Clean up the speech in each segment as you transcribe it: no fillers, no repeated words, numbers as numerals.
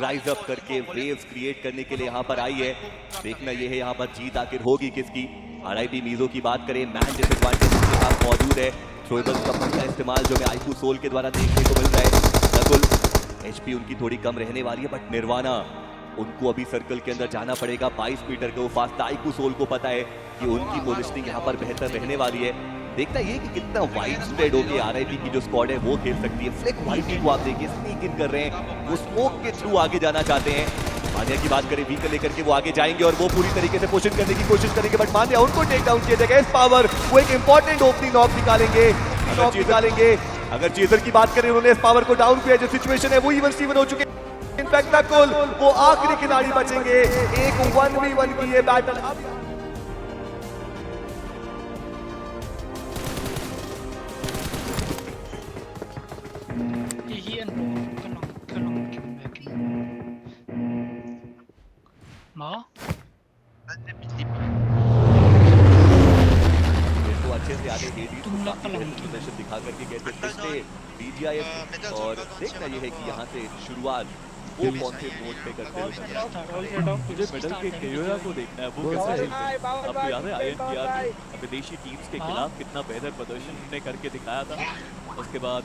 Rise up करके waves create करने के लिए यहाँ पर आई है। देखना ये है यहाँ पर जीत आखिर होगी किसकी। आरआईपी मीजो की बात करें, मैन डिसएडवांटेज उसके पास मौजूद है। थ्रोएबल का पक्का इस्तेमाल जो है आईकू सोल के द्वारा देखने को मिल रहा है। नकुल एचपी उनकी थोड़ी कम रहने वाली है, बट निर्वाणा उनको अभी सर्कल के अंदर जाना पड़ेगा। 22 मीटर का वो फास्ट आईकू सोल को पता है कि उनकी पोजिशनिंग यहाँ पर बेहतर रहने वाली है। देखना ये कि कितना वाइड स्प्रेड होके आरआईपी की जो स्क्वाड है वो खेल सकती है। फ्लिक वाइटी को आप देखिए स्नीक इन कर रहे हैं, वो स्मोक के थ्रू आगे जाना चाहते हैं। मान्या की बात करें व्हीकल लेकर के वो आगे जाएंगे और वो पूरी तरीके से पुश इन करने की कोशिश करेंगे, बट मान्या उनको टेक डाउन किया जाएगा। इस पावर वो एक इंपॉर्टेंट ओपनिंग नॉक निकालेंगे। अगर चेजर की बात करें, उन्होंने इस पावर को डाउन किया। जो सिचुएशन है वो इवन स्टीवन हो चुके। इनफैक्ट नकुल वो आखिरी खिलाड़ी बचेंगे। एक 1v1 की ये बैटल अच्छे से आगे प्रदर्शन दिखा करके कहते पिछले बीजीआईएफ। और देखना यह है कि यहाँ से शुरुआत वो कौन से मोड पे करते हैं। मुझे मेडल के केयोया को देखना है, वो कैसे खेलते हैं। आपको याद है आईएनटीआर में विदेशी टीम्स के खिलाफ कितना बेहतर प्रदर्शन उन्होंने करके दिखाया था। उसके बाद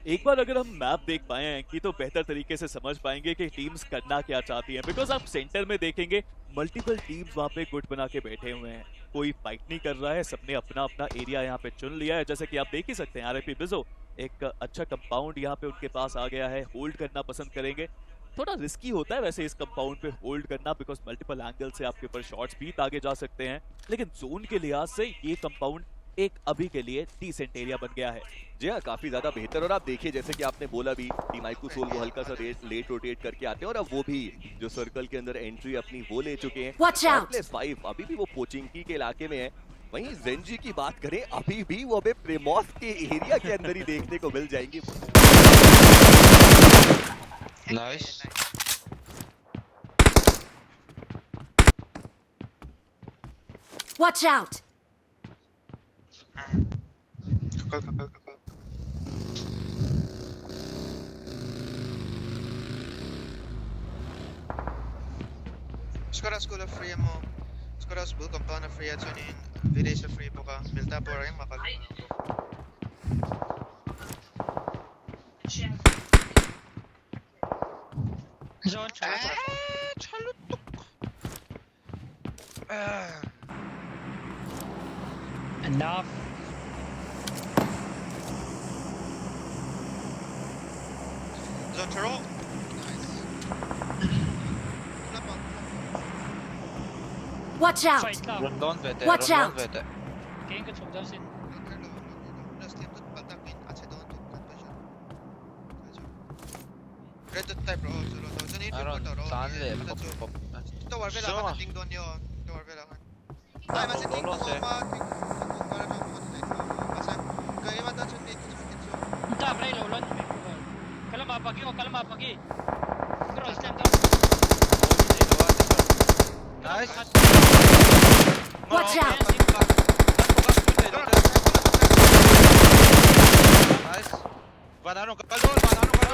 एक बार अगर हम मैप देख पाए हैं कि तो बेहतर तरीके से समझ पाएंगे कि टीम्स करना क्या चाहती हैं। बिकॉज आप सेंटर में देखेंगे मल्टीपल टीम्स वहां पे गुट बना के बैठे हुए हैं, कोई फाइट नहीं कर रहा है, सबने अपना अपना एरिया यहाँ पे चुन लिया है। जैसे कि आप देख ही सकते हैं आरआईपी बिजो एक अच्छा कंपाउंड यहाँ पे उनके पास आ गया है, होल्ड करना पसंद करेंगे। थोड़ा रिस्की होता है वैसे इस कंपाउंड पे होल्ड करना, बिकॉज मल्टीपल एंगल से आपके ऊपर शॉट्स भी आगे जा सकते हैं, लेकिन जोन के लिहाज से ये कंपाउंड एक अभी के लिए डिसेंट एरिया बन गया है। जी हाँ, काफी ज्यादा बेहतर। और आप देखिए जैसे कि आपने बोला भी, टीम आईकू सोल वो हल्का सा लेट रोटेट करके आते हैं और अब वो भी जो सर्कल के अंदर एंट्री अपनी वो ले चुके हैं। 5 अभी भी वो पोचिंकी के इलाके में है। वहीं जेंजी की बात करें, अभी भी वो अबे प्रेमोस के एरिया के अंदर ही देखने को मिल जाएंगी। Nice. Watch out! Skoro school of free mo. Skoro school compound of free at tuning. Village of free boka. Built up or makal. Enough. Zontero. Watch out! Fight lang. Rondon vete. Watch Rondon out. vete. Kaya ka chokdan sin. Red dot type bro. Aron, saan le? Pop pop. Ito warvel ako ting doon yo. Ito warvel ako. Ay masih ting Donos, ko ma ting para mo mo dito. Masih kaya mata chun dito sa kitso. Entah pre lolon. Kalau mapagi o kalau mapagi. Pero stand up. Nice. Watch out! Nice. Banano ka doon, banano ka doon.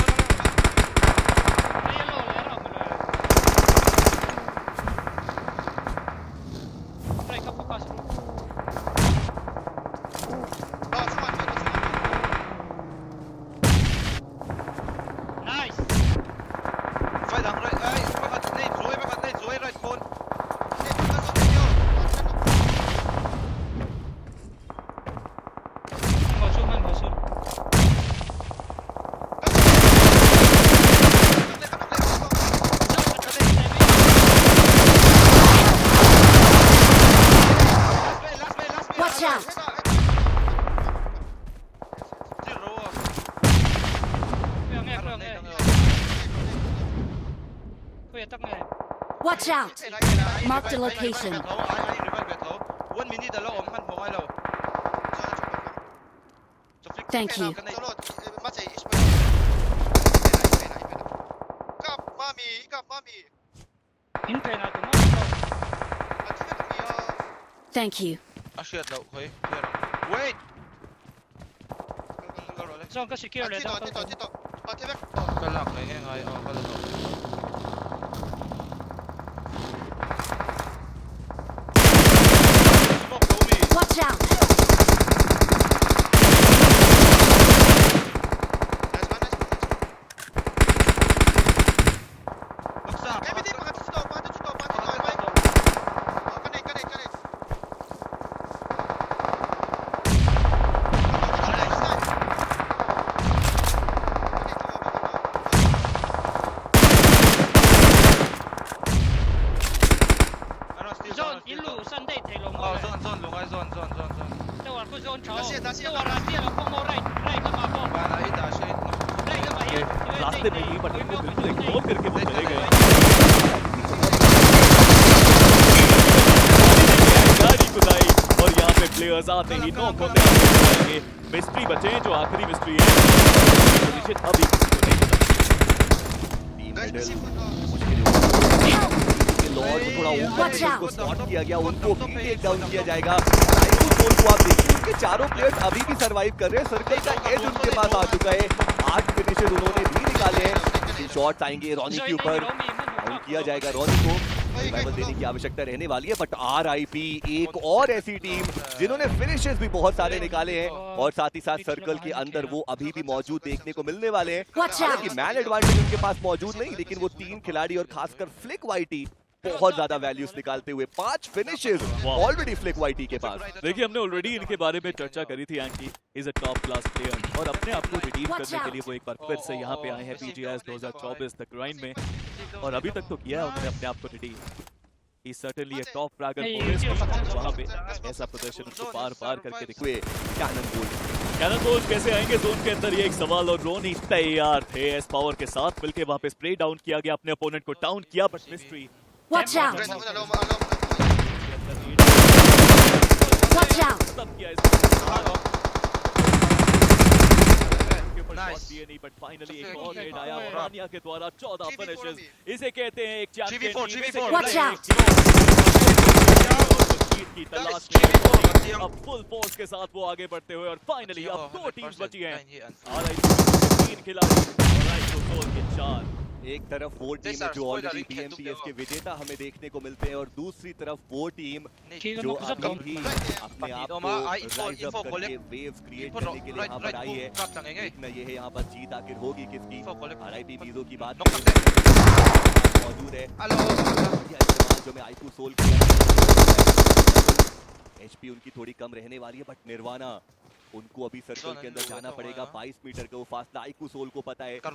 Watch out! Watch out! Mark the location. Thank you. Solo, Matej, ich Kap, Mami. Hintay natin, no? Aktivate me, Thank you. Ah, shit daw. Okay. Clear. Wait! Zone ka secure ulit. Dito. Aktivate. Kalak. Ay. Oh, kala to. Smoke, Domi. Watch out! Nice one. Bagsak. Maybe di, mga dito. Connect. Ano, still Zone, ilu, Sunday, tayo mo. Oh, zone. Lungay, zone. Tawar ko zone, chao. That's it. Tawar natin, ang pang mo right ka ma ako. Bana, dash it. Right ka ma yan. रास्ते में ही but हमने बिल्कुल ignore करके वो चले गए गाड़ी कुदाई और यहाँ पे प्लेयर्स आते ही नॉक होते जाएंगे मिस्ट्री बचे हैं जो आखिरी मिस्ट्री है पोजीशन अभी किसी को नहीं पता team Guys, medal Pacific, Lord को थोड़ा ऊपर Watch से out. उनको स्पॉट किया गया उनको भी टेक डाउन किया जाएगा आईकू सोल को आप देखिए उनके चारों प्लेयर्स अभी भी सरवाइव कर रहे हैं सर्कल का एज उनके पास आ चुका है 8 फिनिशेस उन्होंने भी निकाले हैं शॉट्स आएंगे रॉनी के ऊपर आउट किया जाएगा रॉनी को रिवाइवल देने की आवश्यकता रहने वाली है बट आरआईपी एक और ऐसी टीम जिन्होंने फिनिशेस भी बहुत सारे निकाले हैं और साथ ही साथ सर्कल के अंदर वो अभी भी मौजूद देखने को मिलने वाले हैं Watch out. हालांकि मैन एडवांटेज उनके पास मौजूद नहीं लेकिन वो 3 खिलाड़ी और खासकर फ्लिक वाइटी बहुत ज्यादा वैल्यूज निकालते हुए 5 फिनिशेस ऑलरेडी फ्लिक वाइटी के पास देखिए हमने ऑलरेडी इनके बारे में चर्चा करी थी Anki is a top class player और अपने आप को रिडीम Watch करने के out. लिए वो एक बार फिर से यहाँ पे आए हैं पीजीआईएस 2024 द ग्राइंड में और अभी तक तो किया है उन्होंने अपने आप को रिडीम ही सर्टेनली अ टॉप फ्रैगर वहाँ पे ऐसा प्रदर्शन उनको बार करके दिखाए हुए कैनन बोल्ट कैनन बोल्ट कैसे आएंगे जोन के अंदर ये एक सवाल और रोनी तैयार थे एस पावर के साथ मिलके वहाँ पे स्प्रे डाउन किया गया अपने ओपोनेंट को डाउन किया but mystery Watch out! Guys, alone. Watch out! सब किया Nice. बट फाइनली एक और रेड आया रानिया के द्वारा 14 फिनिशेस इसे कहते हैं एक चैंपियन 3v4. Watch out! की तलाश Guys, में 3v4. अब फुल फोर्स के साथ वो आगे बढ़ते हुए और फाइनली अब 2 टीम्स बची हैं 9 आरआईपी के 3 खिलाड़ी और आईकू सोल के 4 एक तरफ वो टीम है जो ऑलरेडी बीएमपीएस के विजेता हमें देखने को मिलते हैं और दूसरी तरफ वो टीम जो अभी भी अपने आप को राइज अप करके वेव्स क्रिएट करने के लिए यहाँ पर आई है देखना ये है यहाँ पर जीत आखिर होगी किसकी आरआईपी मीजो की बात मौजूद है जो मैं आईकू सोल एचपी उनकी थोड़ी कम रहने वाली है बट निर्वाणा उनको अभी सर्कल के अंदर जाना पड़ेगा 22 मीटर का वो फासला आईकू सोल को पता है यहाँ पर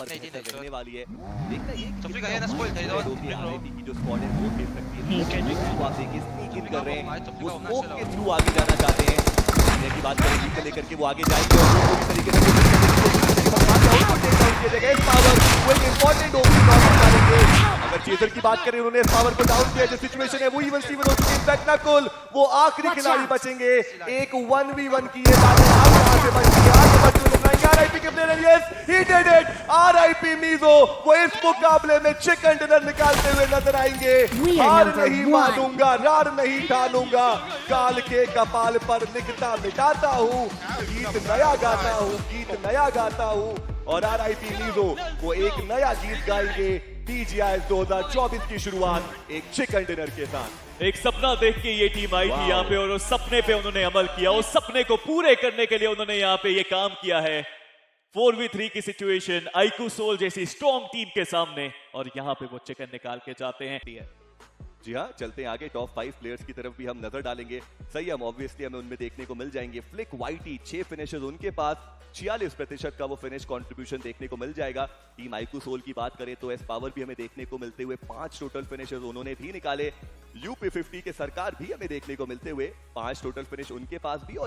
रहने वाली है देखना ये आरआईपी की जो स्क्वाड है वो खेल सकती है आप देखिए स्नीक इन कर रहे हैं वो स्मोक के थ्रू आगे जाना चाहते हैं की बात करें जीत लेकर के वो आगे जाएंगे और पूरी तरीके से अगर चेजर की बात करें उन्होंने इस पावर को डाउन किया जो सिचुएशन है वो इवन स्टीवन हो चुके इनफैक्ट नकुल वो आखिरी खिलाड़ी बचेंगे एक 1v1 की ये बात यहां से बच गई आगे बढ़ते हुए दिखाएंगे आरआईपी के player yes he did it RIP मीजो वो इस मुकाबले में चिकन डिनर निकालते हुए नजर आएंगे हार नहीं मानूंगा रार नहीं ठानूंगा काल के कपाल पर लिखता मिटाता हूँ गीत नया गाता हूँ और आरआईपी मीजो वो एक नया गीत गाएंगे पीजीआईएस 2024 की शुरुआत एक चिकन डिनर के साथ एक सपना देख के ये टीम आई थी यहाँ पे और उस सपने पे उन्होंने अमल किया उस सपने को पूरे करने के लिए उन्होंने यहाँ पे ये काम किया है 4v3 की सिचुएशन आईकू सोल जैसी स्ट्रॉन्ग टीम के सामने और यहाँ पे वो चिकन निकाल के जाते हैं जी हाँ चलते हैं आगे टॉप 5 प्लेयर्स की तरफ भी हम नजर डालेंगे सही हम ऑब्वियसली हमें उनमें देखने को मिल जाएंगे फ्लिक वाइटी 6 फिनिशेस उनके पास 46% का वो फिनिश कंट्रीब्यूशन देखने को मिल जाएगा टीम आईकू सोल की बात करें तो एस पावर भी हमें देखने को मिलते हुए 5 टोटल फिनिशेस उन्होंने भी निकाले यूपी 50 के सरकार भी हमें देखने को मिलते हुए 5 टोटल फिनिश उनके पास भी और